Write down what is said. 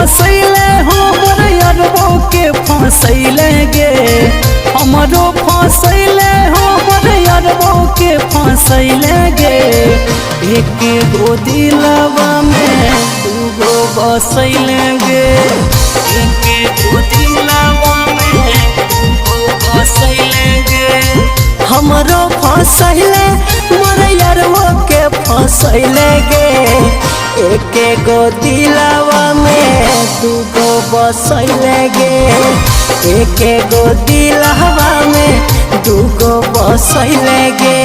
फसैले हो मोर यारबो के फसैले गे हमरो फसैले हो मोर यारबो के फसैले गे एक गो दिलवा में दूगो बसैले गे एक गो दिलवा में दूगो बसैले गे हमरो फसैले मोर यारबो के फसैले गे एक गो दिलवा में दूगो बसैले गे एक गो दिलवा में दूगो बसैले गे।